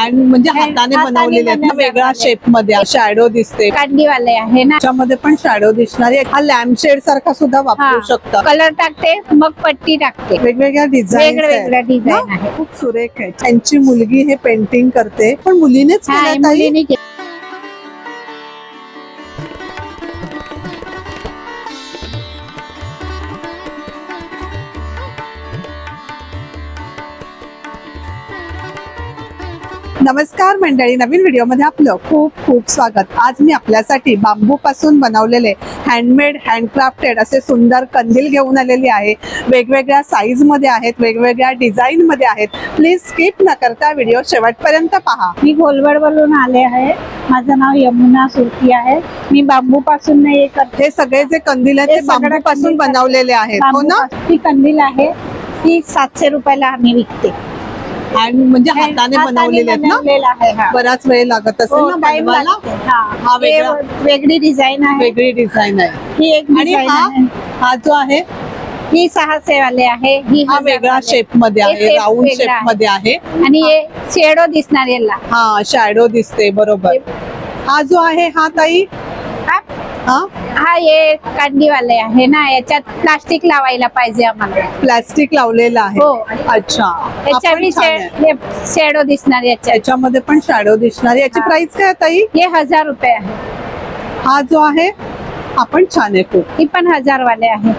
Hand म्हणजे हाताने बनवलेले आहेत ना, वेगळ्या शेप मध्ये शॅडो दिसते, कांडीवाले आहे ना, त्याच्यामध्ये पण शॅडो दिसणारी. हा लॅम्प शेड सारखा सुद्धा वापरू शकता. कलर टाकते मग पट्टी टाकते. वेगवेगळ्या डिझाईन वेगवेगळ्या डिझाईन आहे. खूप सुरेख आहे. त्यांची मुलगी हे पेंटिंग करते, पण मुलीनेच केलं ताई. मुलीने केलं. नमस्कार मंडळी, नवीन व्हिडिओ मध्ये आपलं खूप खूप स्वागत. आज मी आपल्यासाठी बांबू पासून बनवलेले हँडमेड हँडक्राफ्टेड असे सुंदर कंदील घेऊन आलेली आहे. वेगवेगळ्या साईज मध्ये आहेत, वेगवेगळ्या डिझाईन मध्ये आहेत. प्लीज स्किप न करता व्हिडिओ शेवटपर्यंत पहा. मी गोलवडवरून आले आहे. माझं नाव यमुना सुरती आहे. मी बांबू पासून हे करते. हे सगळे जे कंदील आहेत ते बांबू पासून बनवलेले आहेत, हो ना? ही कंदील आहे ती 700 रुपयाला आम्ही विकते. आणि म्हणजे हाताने बनवलेले आहेत ना, बराच वेळ लागत असेल ना बनवायला. हा वेगळी डिझाईन आहे. वेगळी डिझाईन आहे ही एक आणि डिझाईन आहे. हा जो आहे ही 600 वाले आहे. ही हा वेगळा शेप मध्ये आहे, राऊंड शेप मध्ये आहे. आणि हे शेडो दिसणार याला. हा शॅडो दिसते, बरोबर. हा जो आहे हा ताई, हा ये कांडीवाले आहे ना, याच्यात प्लास्टिक लावायला पाहिजे आम्हाला. प्लास्टिक लावलेलं आहे. हो. अच्छा, शेडो दिसणार याच्यामध्ये पण शॅडो दिसणार. याची प्राइस काय ताई? हे 1000 रुपये आहे. हा जो आहे हा पण छान आहे खूप. ही पण 1000 वाले आहे.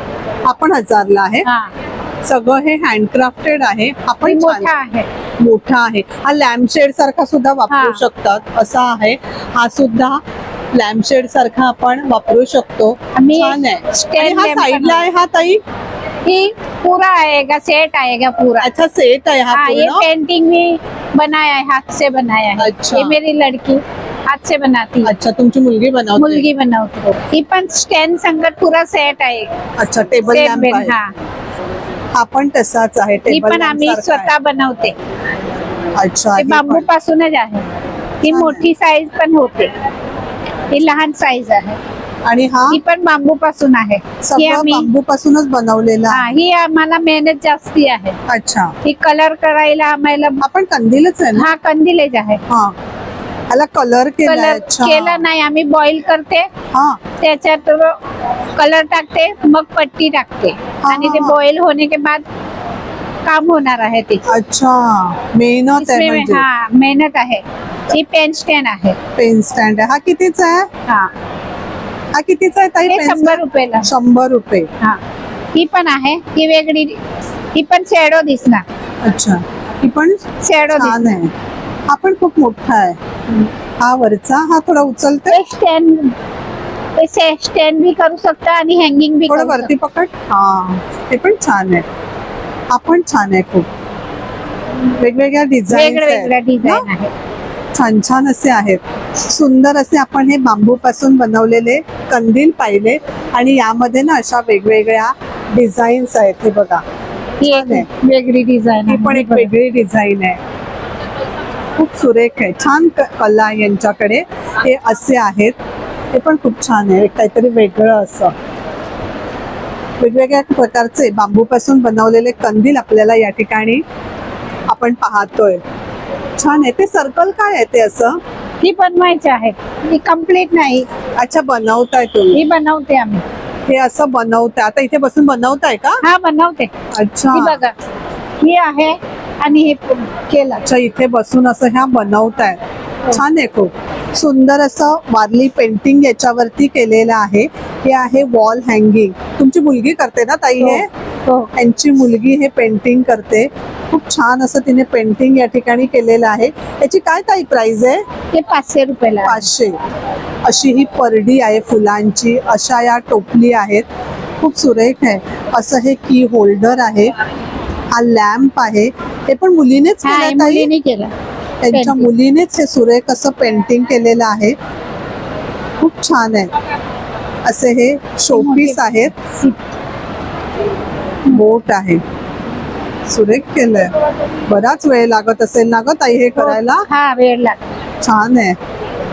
हा पण 1000 ला आहे. सगळं हे हँडक्राफ्टेड आहे. हा पण मोठा आहे. मोठा आहे. हा लॅम्प शेड सारखा सुद्धा वापरू शकतात असा आहे. हा सुद्धा लॅम्प शेड सारखा आपण वापरू शकतो. छान आहे. हा साइडला आहे हा ताई, ही पूरा आएगा, सेट आएगा पूरा. अच्छा, सेट है हा ये पेंटिंग भी बनाया है, हाथ से बनाया है. अच्छा. ये मेरी लड़की हाथ से बनाती है. अच्छा, तुमची मुलगी बनवते? मुलगी बनवते. ही पण स्टँड संगत पूरा सेट आहे. अच्छा, टेबल लॅम्प आहे. हा पण तसाच आहे. ही पण आम्ही स्वतः बनवते. अच्छा, बांबू पासूनच आहे. ही मोठी साईज पण होते, ही लहान साईज आहे. आणि ही पण बांबू पासून आहे. बांबू पासूनच बनवलेला आहे. ही आम्हाला मेहनत जास्ती आहे. अच्छा, ही कलर करायला आम्हाला. आपण कंदीलच आहे ना? हा कंदीलच आहे. याला कलर केला नाही, आम्ही बॉईल करते, त्याच्यात कलर टाकते, मग पट्टी टाकते आणि ते बॉईल होने के बाद काम होणार आहे ते. अच्छा, मेहनत आहे म्हणजे. हा, मेहनत आहे. ही पेन स्टँड आहे. पेन स्टँड आहे. हा कितीचा आहे? हा कितीचा आहे ताई? 100 रुपयाला. 100 रुपये. ही पण आहे. ही वेगळी, ही पण शॅडो दिसणार. अच्छा, ही पण शॅडो छान आहे. हा पण खूप मोठा आहे. हा वरचा, हा थोडा उचलते. स्टँड भी करू शकता आणि हँगिंग भी. थोडं वरती पकड. हा, ते पण छान आहे. हा पण छान आहे खूप. वेगवेगळ्या डिझाईन आहे. छान छान असे आहेत. सुंदर असे आपण हे बांबू पासून बनवलेले कंदील पाहिले आणि यामध्ये ना अशा वेगवेगळ्या डिझाईन्स आहेत. हे बघा, वेगळी डिझाईन. ही पण एक वेगळी डिझाईन आहे. खूप सुरेख आहे. छान कला यांच्याकडे. हे असे आहेत. हे पण खूप छान आहे. काहीतरी वेगळं असं. वेगवेगळ्या प्रकारचे बांबू पासून बनवलेले कंदील आपल्याला या ठिकाणी आपण पाहतोय. छान आहे. ते सर्कल काय आहे ते असं? ही बनवायची आहे, ही कम्प्लीट नाही. अच्छा, बनवताय तुम्ही? ही बनवते आम्ही. हे असं बनवताय? आता इथे बसून बनवताय का? हा, बनवते. अच्छा, बघा, ही आहे आणि हे केलं. अच्छा, इथे बसून असं ह्या बनवताय. छान आहे. खूप सुंदर असं वारली पेंटिंग याच्यावरती केलेलं आहे. हे आहे वॉल हँगिंग. तुमची मुलगी करते ना ताई हे? त्यांची मुलगी हे पेंटिंग करते. खूप छान असं तिने पेंटिंग या ठिकाणी केलेलं आहे. याची काय ताई प्राइस आहे? हे 500 रुपयाला. 500. अशी ही परडी आहे फुलांची. अशा या टोपली आहेत. खूप सुरेख आहे. असं हे की होल्डर आहे. हा लॅम्प आहे. हे पण मुलीनेच केलं. त्यांच्या मुलीनेच हे सुरेख असं पेंटिंग केलेलं आहे. खूप छान आहे. असे हे शोपीस आहेत. बोट आहे. सुरेख केलंय. बराच वेळ लागत असेल ना ग ताई हे करायला? हा, वेळ लागतो. छान आहे.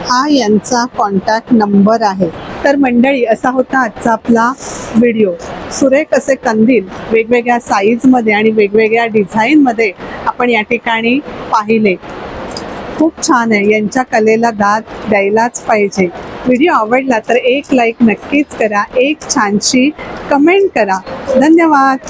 हा यांचा कॉन्टॅक्ट नंबर आहे. तर मंडळी, असा होता आजचा आपला व्हिडिओ. सुरेख असे कंदील वेगवेगळ्या साईज मध्ये आणि वेगवेगळ्या डिझाईन मध्ये आपण या ठिकाणी पाहिले. खूप छान आहे. यांच्या कलेला दाद द्यायलाच पाहिजे. व्हिडिओ आवडला तर एक लाईक नक्कीच करा, एक छानशी कमेंट करा. धन्यवाद.